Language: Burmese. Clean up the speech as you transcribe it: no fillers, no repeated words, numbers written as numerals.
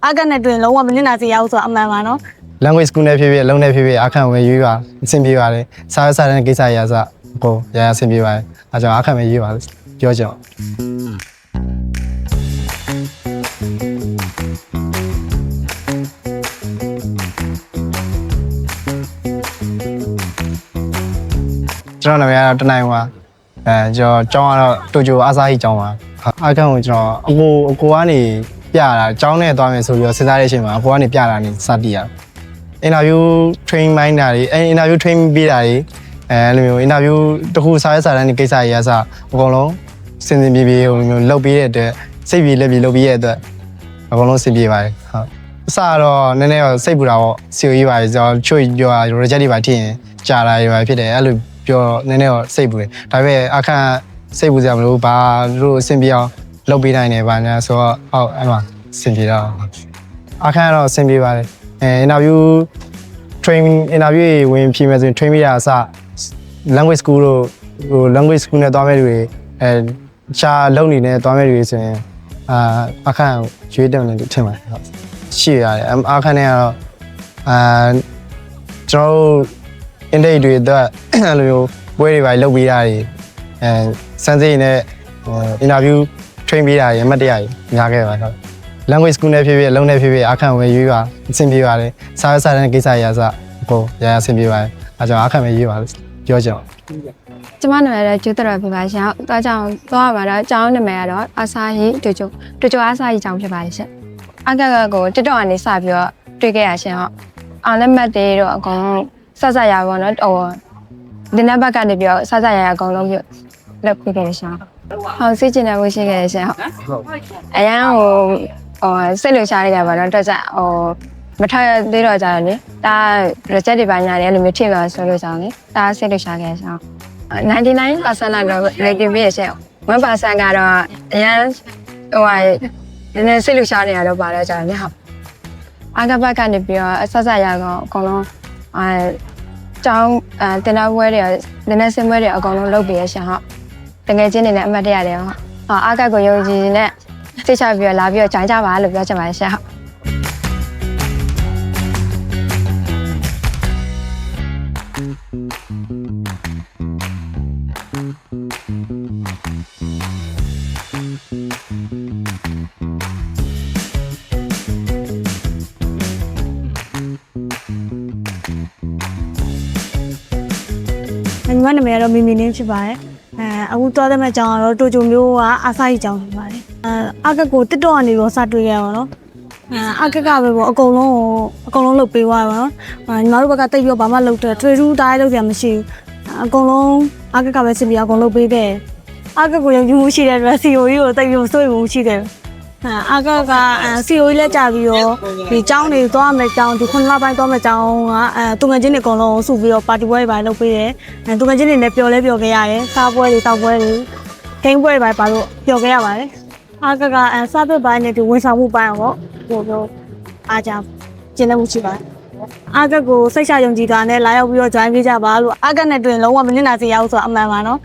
အားကနဲ့တွင်လုံးဝမနစ်နာစေရဘူးဆိုတာအမှန်ပါနော် language school နဲ့ဖြစ်ဖြစ်အလုံးနဲ့ဖြစ်ဖြစ်အခန့်ဝင်ရွေးပါအဆင်ပြေပါတယ်စားစားတဲ့ကိစ္စရစကိုရရအဆင်ပြေပါတယ်အဲကြောင့်အခန့်ဝင်ရွေးပါပြောကြအောင်ကျွန်တော်နာမည်ကတော့တနိုင်ပါကျွန်တော်ကျောင်းကတော့တိုကျိုအားစားကြီးကျောင်းပါအခန့်ကိုကျွန်တော်အကိုကနေပြတာကျောင်းနဲ့သွားမယ်ဆိုပြီးတော့စဉ်းစားတဲ့အချိန်မှာအကိုကနေပြတာနေစတည်ရအင်တာဗျူး train မိုင်းတာတွေအင်တာဗျူး train ပေးတာတွေလိုမျိုးအင်တာဗျူးတစ်ခုစားရစားတဲ့ကိစ္စတွေအစားအကုန်လုံးစင်စင်ပြေပြေဟိုမျိုးလုပ်ပေးတဲ့အတွက်စိတ်ပြေလက်ပြေလုပ်ပေးတဲ့အတွက်အကုန်လုံးစင်ပြေပါတယ်ဟုတ်အစတော့နည်းနည်းတော့စိတ်ပူတာပေါ့စီအိုကြီးပါကျွန်တော်ချွတ်ပြော reject တွေပါထင်ရင်ကြာတာတွေပါဖြစ်တယ်အဲ့လိုပြောနည်းနည်းတော့စိတ်ပူတယ်ဒါပေမဲ့အခန့်စိတ်ပူစရာမလိုဘာလို့အဆင်ပြေအောင်လုပ်ပေးနိုင်တယ်ဗာညာဆိုတော့ဟုတ်အဲ့မှာအဆင်ပြေတော့အခန့်ကတော့အဆင်ပြေပါတယ်interview train interview ဝင်ဖြေမယ်ဆိုရင် train ပေးတာအစ language school တို့ဟို language school နဲ့သွားမဲ့တွေရှားလုံနေနဲ့သွားမဲ့တွေဆိုရင်အခန့်ရွေးတယ်လို့ထင်ပါတယ်ဟုတ်ရှိရတယ်အခန့်နဲ့ကတော့ကျွန်တော်တို့ intake တွေအတွက်အဲ့လိုမျိုးပွဲတွေပါလုပ်ပေးတာတွေစမ်းစိနဲ့ interview train ပေးတာတွေအမှတ်တရတွေများခဲ့ပါတော့ language school နဲ့ဖြစ်ဖြစ်အလုံးနဲ့ဖြစ်ဖြစ်အခန့်ဝင်ရွေးပါအဆင်ပြေပါတယ်စားစားတဲ့ကိစ္စရစကိုရရအဆင်ပြေပါတယ်အဲကြောင့်အခန့်ဝင်ရွေးပါပြောကြအောင် ကျမနာမည်ကတော့ကျူတရပြပါရှင်။တော့ကြောင့်သွားပါတော့ကျောင်းနာမည်ကတော့အစာရီတူကျိုအစာရီကျောင်းဖြစ်ပါရှင်။အကကိုတက်တော့ကနေစပြီးတော့တွေ့ခဲ့ရရှင်ဟုတ်။အားလက်မှတ်တွေတော့အကုန်လုံးဆက်ရပါတော့ဟိုဒီနေ့ဘက်ကနေပြီးတော့ဆက်ရအကုန်လုံးပြလက်ပြခဲ့ရှင်။ဟောစိတ်ကျင်တဲ့ဝရှိခဲ့ရှင်ဟုတ်။အရန်ဟိုစိတ်လှရှားလိုက်ကြပါတော့တော့ကြဟိုမထသေးတော့ကြတော့လေဒါ reject တွေပါညာတယ်အဲ့လိုမျိုးထည့်ပါဆိုလို့ကြောင်းလေဒါစိတ်လှရှားခဲ့ရှင်99% လောက်တော့ rating ပြည့်ရဲ့1% ကတော့အရန်ဟိုဟာနည်းနည်းစိတ်လှရှားနေရတော့ပါတော့ကြာတယ်ဟုတ်အာကဘတ်ကနေပြီးတော့အဆက်ရကောင်အကုန်လုံးကျောင်းတင်နာပွဲတွေနည်းနည်းစင်ပွဲတွေအကုန်လုံးလုပ်ပေးရရှင်ဟုတ်တကယ်ချင်းနေနဲ့အမှတ်တရတယ်ဟုတ်အာကကိုယုံကြည်နဲ့စိတ်ချပြီးတော့လာပြီးတော့ဂျိုင်းကြပါလို့ပြောချင်ပါတယ်ရှင်ဟုတ်ညီမနာမည်ကတော့မီမီနင်းဖြစ်ပါတယ်အခုသွားတဲ့မဲ့အကြောင်းကတော့တိုကျိုမျိုးကအားစားကြီးအကြောင်းဖြစ်ပါတယ်အကကိုတစ်တော့ကနေတော့စတွေ့ရပါတော့အကကပဲပေါ့အကုန်လုံးလုပ်ပေးသွားပါတော့ညီမတို့ဘက်ကတိတ်ပြီးတော့ဘာမှလုပ်တယ်ထွေထူးတိုင်းလုပ်စရာမရှိဘူးအကုန်လုံးအကပဲစစ်ပြီးအကုန်လုပ်ပေးတယ်အကကိုရုံမှုရှိတဲ့အတွက် CEO ကြီးကိုတိတ်ပြီးမစိုးရိမ်မှုရှိတယ်အကCEO ကြီးလက်ကြပြီးတော့ဒီကျောင်းတွေသွားမယ်ကျောင်းဒီ9လပိုင်းသွားမယ်ကျောင်းကသူငယ်ချင်းတွေအကုန်လုံးစုပြီးတော့ပါတီပွဲတွေပါလုပ်ပေးတယ်သူငယ်ချင်းတွေလည်းပျော်လဲပျော်ခဲ့ရတယ်စားပွဲတွေတောက်ပွဲတွေဂိမ်းပွဲတွေပါလို့ပျော်ခဲ့ရပါတယ်အကစားပွဲပိုင်းနဲ့ဒီဝန်ဆောင်မှုပိုင်းပေါ့ဟိုလိုအားကြောင့်ကျင်းနေမှုရှိပါတယ်အကကိုစိတ်ချယုံကြည်တာနဲ့လာရောက်ပြီးတော့ join ပေးကြပါလို့အကနဲ့တွင်လုံးဝမနစ်နာစေရဘူးဆိုတာအမှန်ပါနော်